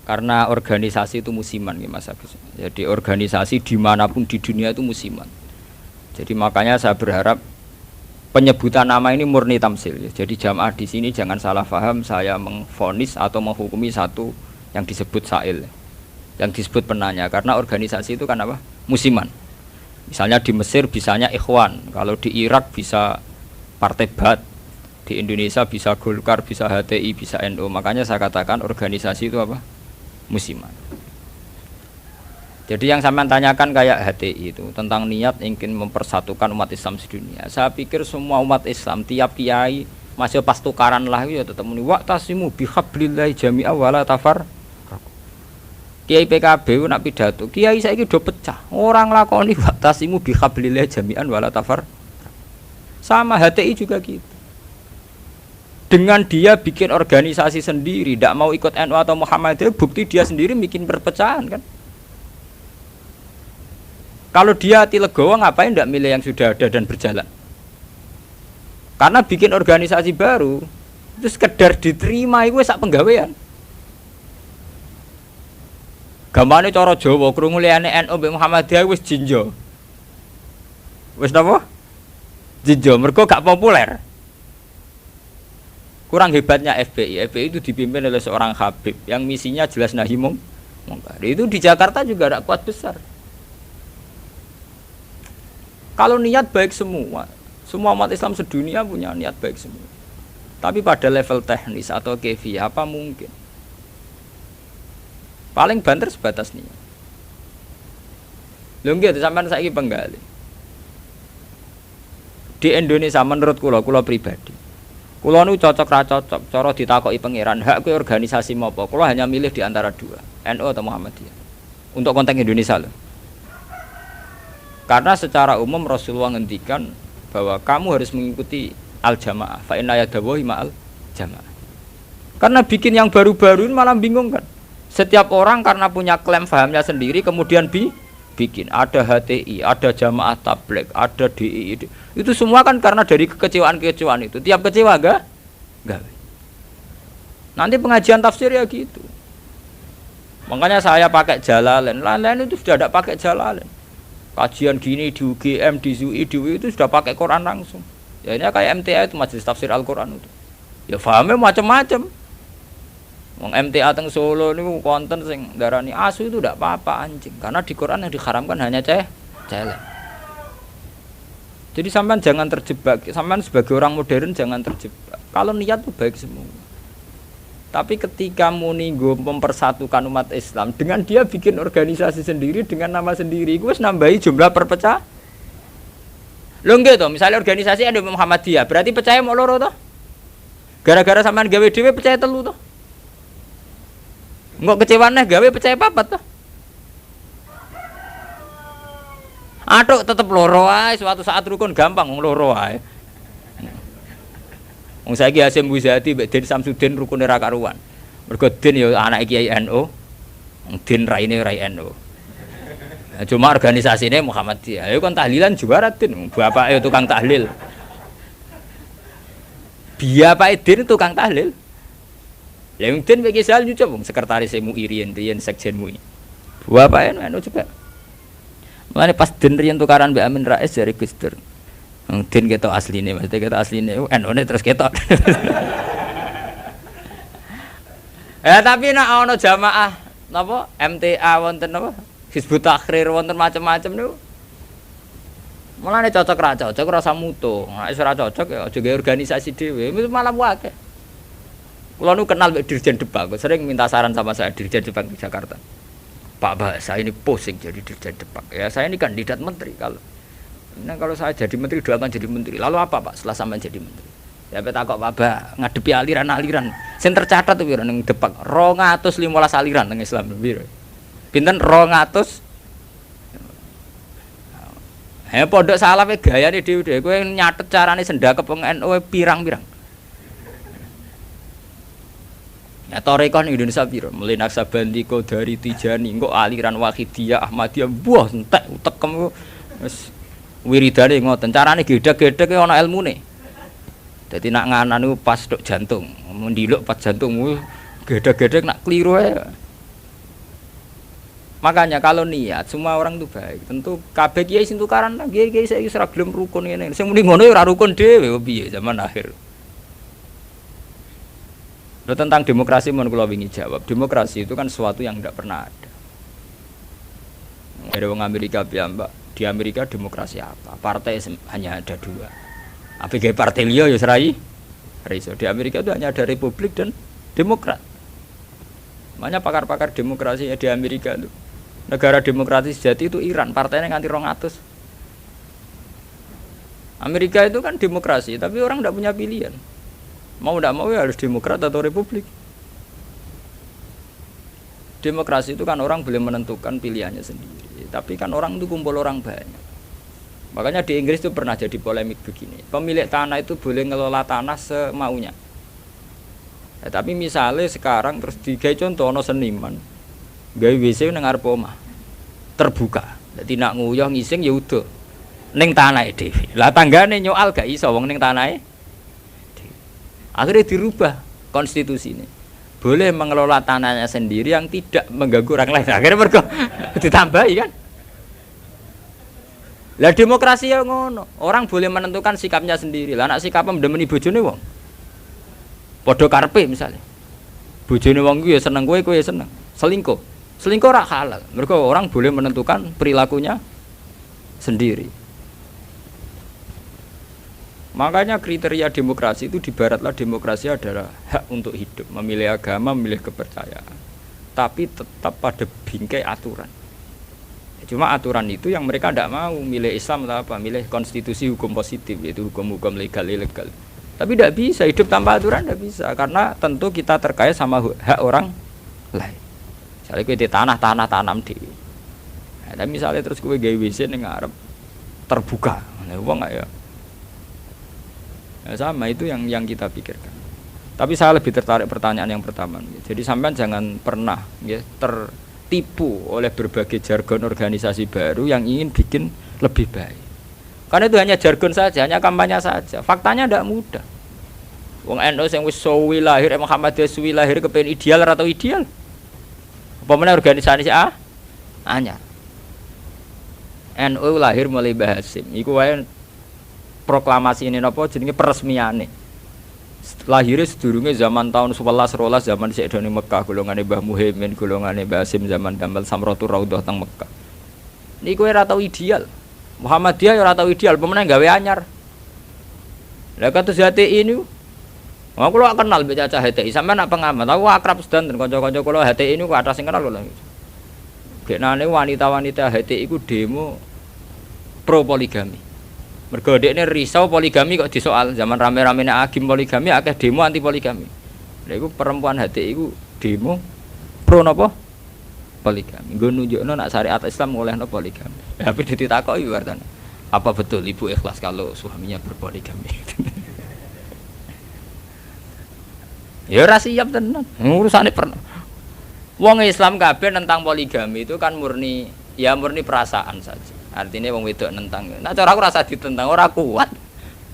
Karena organisasi itu musiman ya Mas Agus. Jadi organisasi dimanapun di dunia itu musiman. Jadi makanya saya berharap penyebutan nama ini murni tamsil ya. Jadi jamaah di sini jangan salah paham saya mengvonis atau menghukumi satu yang disebut sa'il, yang disebut penanya. Karena organisasi itu kan apa? Musiman. Misalnya di Mesir bisanya Ikhwan, kalau di Irak bisa Partai Ba'ath, di Indonesia bisa Golkar, bisa HTI, bisa NU. Makanya saya katakan organisasi itu apa? Musiman. Jadi yang sampean tanyakan kayak HTI itu tentang niat ingin mempersatukan umat Islam sedunia. Saya pikir semua umat Islam tiap kiai masih pas tukaran lah ya tetap muni waqtasimu bihablillahi jami'a wala tafar. Kiai PKB nak pidato, kiai saiki do pecah. Orang lakoni waqtasimu bihablillahi jami'an wala tafar. Sama HTI juga gitu. Dengan dia bikin organisasi sendiri, tidak mau ikut NU atau Muhammadiyah, bukti dia sendiri bikin perpecahan kan. Kalau dia hati legowo ngapain tidak milih yang sudah ada dan berjalan? Karena bikin organisasi baru, itu sekedar diterima itu sak penggawean. Gamane cara Jawa krungu liyane NU mbek Muhammadiyah wis jinjo. Wis napa? Jinjo, mergo gak populer. Kurang hebatnya FPI. FPI itu dipimpin oleh seorang Habib yang misinya jelas nahi mungkar. Itu di Jakarta juga ada kuat besar. Kalau niat baik semua umat Islam sedunia punya niat baik semua. Tapi pada level teknis atau kefiyah apa mungkin? Paling banter sebatas niat. Lho nggih sampean saiki penggali. Di Indonesia menurut kula pribadi. Kula nu cocok ra cocok, cara ditakoki pangeran, hak kowe organisasi mopo? Kula hanya milih di antara dua, NU atau Muhammadiyah. Untuk konteks Indonesia loh. Karena secara umum Rasulullah ngendikan bahwa kamu harus mengikuti al-jamaah, fa inna yadawahi ma'al jamaah. Karena bikin yang baru-baru ini malah bingung kan. Setiap orang karena punya klaim fahamnya sendiri kemudian bikin ada HTI, ada jamaah tabligh, ada DI. Itu semua kan karena dari kekecewaan-kekecewaan itu. Tiap kecewa enggak? Nanti pengajian tafsir ya gitu. Makanya saya pakai Jalalain. Lain-lain itu sudah tidak pakai Jalalain. Kajian gini di UGM, di ZUI, di UI itu sudah pakai Quran langsung. Ya ini kayak MTA itu Majelis Tafsir Al-Quran itu. Ya fahamnya macam-macam. Wong MTA teng Solo niku konten sing darani asu itu tidak apa-apa anjing. Karena di Quran yang diharamkan hanya celeng. Jadi sampean jangan terjebak. Sampean sebagai orang modern jangan terjebak. Kalau niat itu baik semua. Tapi ketika muni nggo mempersatukan umat Islam dengan dia bikin organisasi sendiri dengan nama sendiri, gue nambahi jumlah perpecah. Lho nggih to, misalnya organisasi ada Muhammadiyah, berarti percaya mau loro to? Gara-gara sampean gawe dhewe percaya telu to? Engko kecewane gawe percaya papat to? Atuk tetep loro ae, suatu saat rukun gampang wong loro ae. Wong saiki Hasyim Muzadi mbek Den Samsudin rukune ra karuan. Mergo Den ya anak Kiai NU, Den raine rai NU. Cuma organisasine Muhammadiyah. Ayo kon tahlilan juara Den, bapake tukang tahlil. Bapake Den tukang tahlil. Lah wong Den mbek Kisal nyucup wong sekretaris MUI riyen sekjen MUI. Bapake NU juga. Mulane pas Den riyen tukaran mbek Amin Rais dari Gus Dur. Din ketok asline, maksudnya ketok asline NU-ne terus ketok. Ya tapi nek ana jamaah napa MTA wonten napa Hizbut Tahrir wonten macam-macam niku. Mulane cocok ra cocok ora usah mutu. Nek ora cocok ya aja gawe organisasi dhewe, malah akeh. Kula nu kenal mbek Dirjen Depak, sering minta saran sama saya Dirjen Depak di Jakarta. Pak Bahasa ini pusing jadi Dirjen Depak. Ya saya ini kandidat menteri kalau saya jadi menteri doakan jadi menteri. Lalu apa Pak setelah sampai jadi menteri? Ya petakok Pak Bah ngadepi aliran-aliran. Sing tercatat tuh piro ning Depak 215 aliran teng Islam piro. Pinten 200. Ya pondok salaf e gayane dhewe-dhewe kowe nyatet carane sendakep wong NU pirang-pirang. Ya tarekah ning Indonesia piro? Mulai Naksabandi, Qadari, Tijani, engko aliran Wahidiyah, Ahmadiyah, buah entek utekem wis wiridane ngoten carane gedhek-gedhek ana ilmune. Dadi nak nganan niku pas tok jantung, mendiluk pas jantung gedhek-gedhek nak kliru ae. Makanya kalau niat semua orang itu baik. Tentu kabeh kiai sing tukaran lah, kiai saiki ora gelem rukun ngene. Sing muni ngono ya ora rukun dhewe piye zaman akhir. Lo tentang demokrasi mun kula wingi jawab. Demokrasi itu kan sesuatu yang tidak pernah ada. Ada wong Amerika piyambak. Di Amerika demokrasi apa? Partai hanya ada dua. Apa kayak partai liya ya serai? Iso. Di Amerika itu hanya ada Republik dan Demokrat. Makanya pakar-pakar demokrasi di Amerika itu. Negara demokratis sejati itu Iran, partainya nganti 200. Amerika itu kan demokrasi, tapi orang tidak punya pilihan. Mau tidak mau ya harus demokrat atau republik. Demokrasi itu kan orang boleh menentukan pilihannya sendiri, tapi kan orang itu kumpul orang banyak. Makanya di Inggris itu pernah jadi polemik begini. Pemilik tanah itu boleh ngelola tanah semaunya. Ya, tapi misalnya sekarang terus digawe contoh ono seniman gawe WC nang arep omah terbuka. Dadi nak nguyah ngising ya udah ning tanahe dhewe. Lah tanggane nyoal gak iso wong ning tanahe dhewe. Akhirnya dirubah konstitusi ini. Boleh mengelola tanahnya sendiri yang tidak mengganggu orang lain. Akhirnya mergo ditambahi kan. Lah demokrasi ya ngono. Orang boleh menentukan sikapnya sendiri. Lah nek sikapnya mendemeni bojone wong. Padha karepe misalnya. Bojone wong ku ya seneng kowe ya seneng. Selingkuh ora halal. Mergo orang boleh menentukan perilakunya sendiri. Makanya kriteria demokrasi itu di baratlah demokrasi adalah hak untuk hidup, memilih agama, memilih kepercayaan. Tapi tetap pada bingkai aturan. Cuma aturan itu yang mereka tidak mau, milih Islam atau apa, milih konstitusi hukum positif, yaitu hukum-hukum legal, ilegal. Tapi tidak bisa, hidup tanpa aturan tidak bisa, karena tentu kita terkait sama hak orang lain. Misalnya gue di tanah tanam di, nah, tapi misalnya terus gue gawe WC ning ngarep terbuka, nah, uang nggak ya? Ya sama itu yang kita pikirkan. Tapi saya lebih tertarik pertanyaan yang pertama. Jadi sampean jangan pernah ya, tertipu oleh berbagai jargon organisasi baru yang ingin bikin lebih baik. Karena itu hanya jargon saja, hanya kampanye saja. Faktanya tidak mudah. Wong NU sing wis suwi lahir, Muhammadiyah suwi lahir kepen ideal atau ideal? Apa meneh organisasi anyar. NU lahir mulai Mbah Hasyim. Iku wae proklamasi ini napa jenenge peresmiane. Lahirnya sedurunge zaman tahun 11 rolas zaman Syekh Doni Mekah, golongane Mbah Muhaimin, golongane Mbah Hasyim zaman Damal Samratul Raudhah teng Mekah. Niku ora tau ideal. Muhammadiyah ya ora tau ideal, pemenang gawe anyar. Lah kados HTI ini aku lo kenal mbek cacah HTI, sampean nak pengamat, aku akrab sedanten kanca-kanca kula HTI ini ku atas sing kenal kula. Genane wanita-wanita HTI ku demo pro poligami. Mergo dekne risau poligami kok disoal, zaman rame-rame nek agim poligami akeh demo anti poligami. Lha iku perempuan HTI ku demo pro napa? Poligami. Nggo nunjukno nak syariat Islam ngolehno poligami. Tapi ditakoki wartane. Apa betul ibu ikhlas kalau suaminya berpoligami? Ya ora siap tenan. Urusane pernah. Wong Islam kabeh nentang poligami itu kan murni perasaan saja. Artinya wong wedok nentang. Nah cara aku rasa ditentang ora kuat.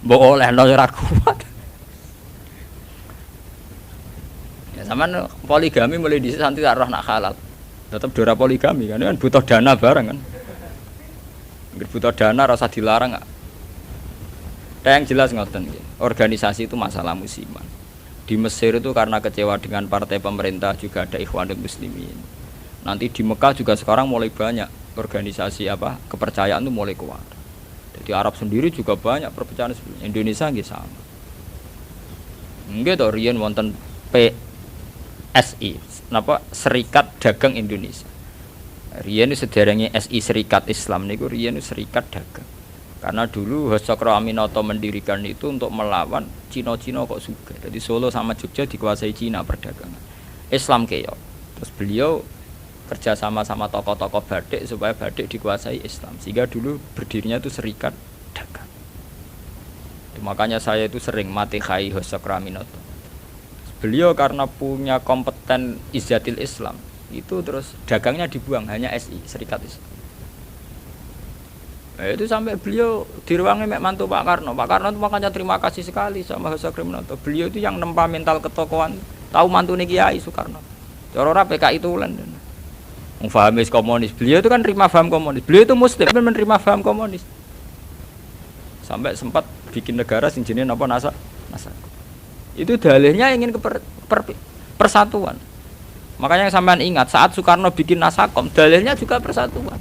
Mbok olehno ora kuat. Ya sampean poligami mulai dhisik santi tak roh nak halal. Tetap dora poligami kan butuh dana bareng kan. Butuh dana rasa dilarang enggak. Yang jelas ngoten nggih. Organisasi itu masalah musiman. Di Mesir itu karena kecewa dengan partai pemerintah juga ada Ikhwanul Muslimin. Nanti di Mekah juga sekarang mulai banyak organisasi kepercayaan itu mulai kuat. Jadi Arab sendiri juga banyak perpecahan Indonesia nggih sama. Nggih to riyen wonten PSI, Serikat Dagang Indonesia. Riyen sederenge SI Serikat Islam niku riyen Serikat Dagang. Karena dulu Hasakro Aminoto mendirikan itu untuk melawan Cina-Cina kok juga. Jadi Solo sama Jogja dikuasai Cina perdagangan. Islam keok. Terus beliau kerja sama tokoh-tokoh batik supaya batik dikuasai Islam. Sehingga dulu berdirinya itu Serikat Dagang. Makanya saya itu sering mati khai Hasakro Aminoto. Beliau karena punya kompeten izzatil Islam, itu terus dagangnya dibuang, hanya SI, Serikat Islam. Nah, itu sampai beliau di ruangnya mek mantu Pak Karno. Pak Karno itu makanya terima kasih sekali sama Hasakro Aminoto. Beliau itu yang nempa mental ketokohan, tahu mantune Kiai Soekarno. Cara ora PKI itu ulen. Fahamis komunis. Beliau itu kan terima paham komunis. Beliau itu muslim menerima paham komunis. Sampai sempat bikin negara sing jenenge napa nasa. Itu dalihnya ingin ke persatuan. Makanya sampean ingat saat Soekarno bikin Nasakom, dalihnya juga persatuan.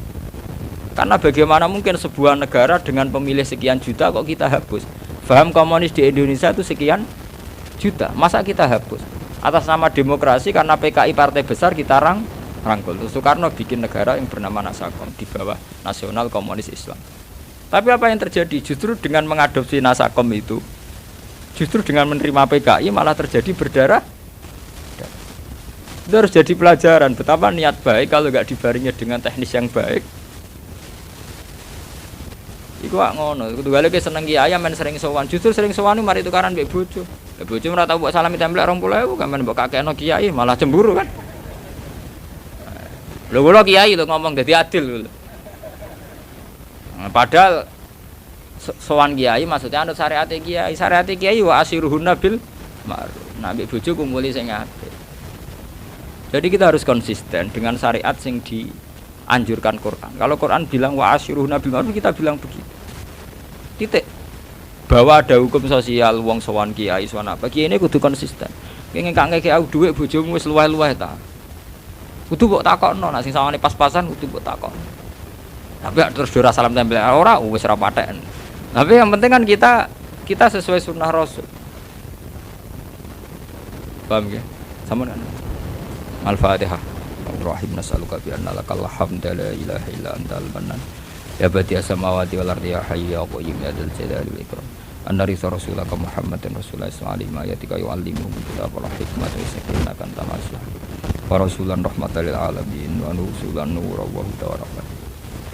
Karena bagaimana mungkin sebuah negara dengan pemilih sekian juta kok kita hapus? Paham komunis di Indonesia itu sekian juta. Masa kita hapus? Atas nama demokrasi karena PKI partai besar kita rangkul. Soekarno bikin negara yang bernama Nasakom di bawah Nasional Komunis Islam. Tapi apa yang terjadi? Justru dengan mengadopsi Nasakom itu, justru dengan menerima PKI malah terjadi berdarah. Itu harus jadi pelajaran betapa niat baik kalau nggak dibaringi dengan teknis yang baik. Iku ngono, kudu gale ke seneng kiai men sering sowan. Justru sering sowan mari tukaran mbek bojo. Lah bojo ora tau mbok salami templek 20.000 kan men mbok kakekno kiai malah cemburu kan. Lho kula kiai lho ngomong dadi adil lho. Padahal sowan kiai maksudnya anut syariat kiai. Syariat kiai wa asiruhunna bil ma'ruf. Nah mbek bojo kumuli sing apik. Jadi kita harus konsisten dengan syariat sing dianjurkan Quran. Kalau Quran bilang wa asyiruhunna bil ma'ruf, kita bilang begitu. Titik. Bahwa ada hukum sosial wong sowan kiai sowan apa, kiai ini kudu konsisten. Ki ngekak ngekek aku dhuwit bojomu wis luweh-luweh ta. Kudu mbok takokno, nek sing sawane pas-pasan kudu mbok takokno. Tapi terus ora salam tempel ora wis ora paten. Tapi yang penting kan kita sesuai sunnah Rasul. Paham ya? Sama kan? Al-Fatihah. Rahim nas'aluka bi anna lakal hamda la ilaha illa antal mannan. Ya badi'as samawati wal ardi ya hayyu ya qayyum ya dzal jalali wal ikram. Anna risa rasulaka Muhammadan rasulullah sallallahu alaihi ayatika yu'allimuhum kitab wal hikmah wa yuzakkihim kan tamaslah. Wa rasulan rahmatan lil alamin wa nusulan nur wa huda wa rahmah.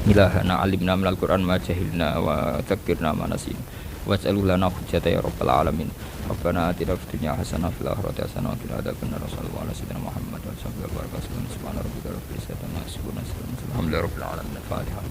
Ilahana alimna minal Qur'an ma jahilna wa dzakkirna ma nasina. Waj'al lana hujjata ya rabbal alamin. Rabbana atina fid dunya hasanah wa fil akhirati hasanah wa qina adzabannar. Sallallahu alaihi wasallam Muhammad wa sallallahu alaihi wasallam. Subhana rabbika rabbil izzati amma yasifun. Alhamdulillahi rabbil alamin. Al-Fatihah.